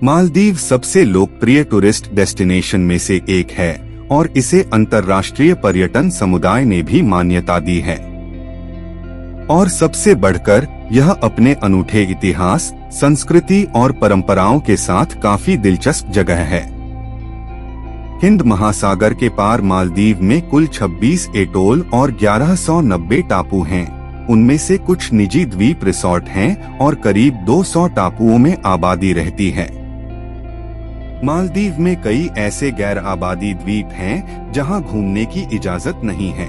मालदीव सबसे लोकप्रिय tourist destination में से एक है और इसे अंतर्राष्ट्रीय पर्यटन समुदाय ने भी मान्यता दी है। और सबसे बढ़कर यह अपने अनूठे इतिहास, संस्कृति और परंपराओं के साथ काफी दिलचस्प जगह है। हिंद महासागर के पार मालदीव में कुल 26 एटोल और 1190 टापू हैं। उनमें से कुछ निजी द्वीप रिसोर्ट हैं और करीब 200 टापुओं में आबादी रहती है। मालदीव में कई ऐसे गैर आबादी द्वीप हैं जहां घूमने की इजाजत नहीं है।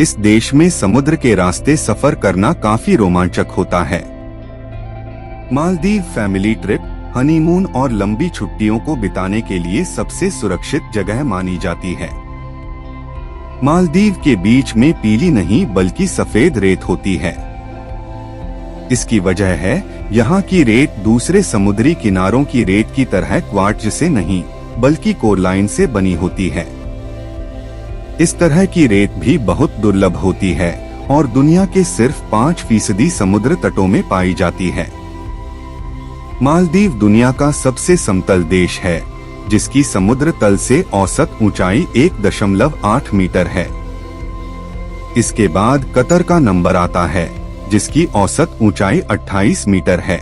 इस देश में समुद्र के रास्ते सफर करना काफी रोमांचक होता है। मालदीव फैमिली ट्रिप, हनीमून और लंबी छुट्टियों को बिताने के लिए सबसे सुरक्षित जगह मानी जाती है। मालदीव के बीच में पीली नहीं बल्कि सफेद रेत होती है। इसकी वजह है यहाँ की रेत दूसरे समुद्री किनारों की रेत की तरह क्वार्ट्ज से नहीं बल्कि कोरलाइन से बनी होती है। इस तरह की रेत भी बहुत दुर्लभ होती है और दुनिया के सिर्फ 5% समुद्र तटों में पाई जाती है। मालदीव दुनिया का सबसे समतल देश है, जिसकी समुद्र तल से औसत ऊंचाई 1.8 मीटर है। इसके बाद कतर का नंबर आता है, जिसकी औसत ऊंचाई 28 मीटर है,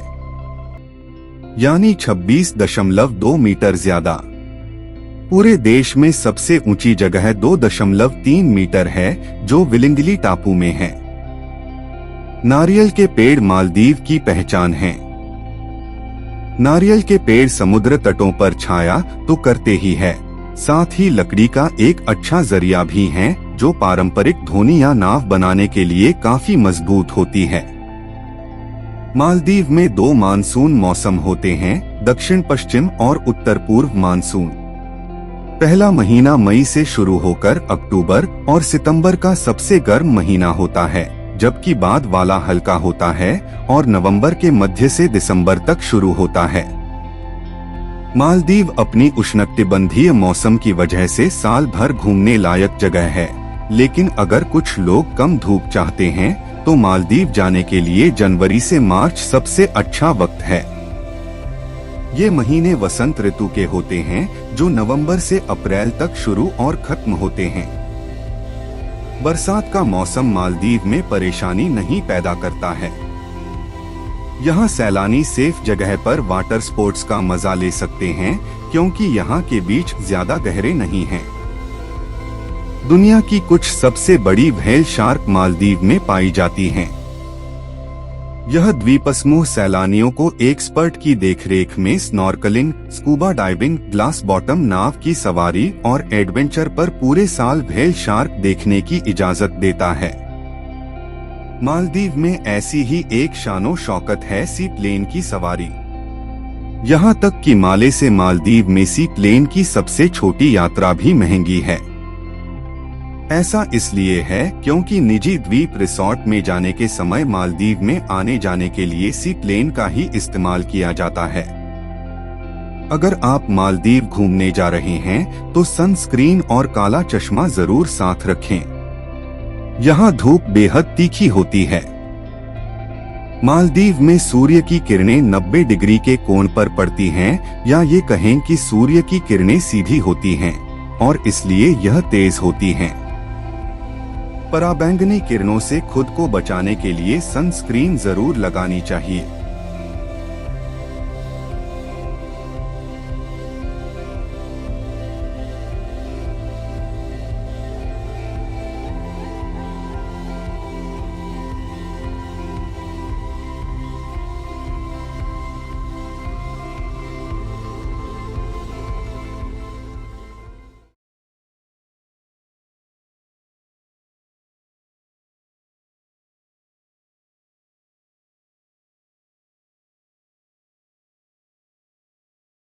यानी 26.2 मीटर ज्यादा। पूरे देश में सबसे ऊंची जगह 2.3 मीटर है, जो विलिंगली टापू में है। नारियल के पेड़ मालदीव की पहचान है। नारियल के पेड़ समुद्र तटों पर छाया तो करते ही है, साथ ही लकड़ी का एक अच्छा जरिया भी है, जो पारंपरिक धोनी या नाव बनाने के लिए काफी मजबूत होती है। मालदीव में 2 मानसून मौसम होते हैं, दक्षिण पश्चिम और उत्तर पूर्व मानसून। पहला महीना मई से शुरू होकर अक्टूबर और सितंबर का सबसे गर्म महीना होता है, जबकि बाद वाला हल्का होता है और नवंबर के मध्य से दिसंबर तक शुरू होता है। मालदीव अपनी उष्णकटिबंधीय मौसम की वजह से साल भर घूमने लायक जगह है, लेकिन अगर कुछ लोग कम धूप चाहते हैं तो मालदीव जाने के लिए जनवरी से मार्च सबसे अच्छा वक्त है। ये महीने वसंत ऋतु के होते हैं, जो नवंबर से अप्रैल तक शुरू और खत्म होते हैं। बरसात का मौसम मालदीव में परेशानी नहीं पैदा करता है। यहाँ सैलानी सेफ जगह पर वाटर स्पोर्ट्स का मजा ले सकते हैं, क्योंकि यहाँ के बीच ज्यादा गहरे नहीं हैं। दुनिया की कुछ सबसे बड़ी व्हेल शार्क मालदीव में पाई जाती हैं। यह द्वीपसमूह सैलानियों को एक्सपर्ट की देखरेख में snorkelling, scuba diving, glass bottom नाव की सवारी और एडवेंचर पर पूरे साल व्हेल शार्क देखने की इजाजत देता है। मालदीव में ऐसी ही एक शानो शौकत है सी प्लेन की सवारी। यहाँ तक कि माले से मालदीव में सी प्लेन की सबसे छोटी यात्रा भी महंगी है। ऐसा इसलिए है क्योंकि निजी द्वीप रिसोर्ट में जाने के समय मालदीव में आने जाने के लिए सी प्लेन का ही इस्तेमाल किया जाता है। अगर आप मालदीव घूमने जा रहे हैं तो सनस्क्रीन और काला चश्मा जरूर साथ रखें। यहाँ धूप बेहद तीखी होती है। मालदीव में सूर्य की किरणें 90 डिग्री के कोण पर पड़ती हैं, या ये कहें कि सूर्य की किरणें सीधी होती हैं और इसलिए यह तेज होती हैं। पराबैंगनी किरणों से खुद को बचाने के लिए सनस्क्रीन जरूर लगानी चाहिए।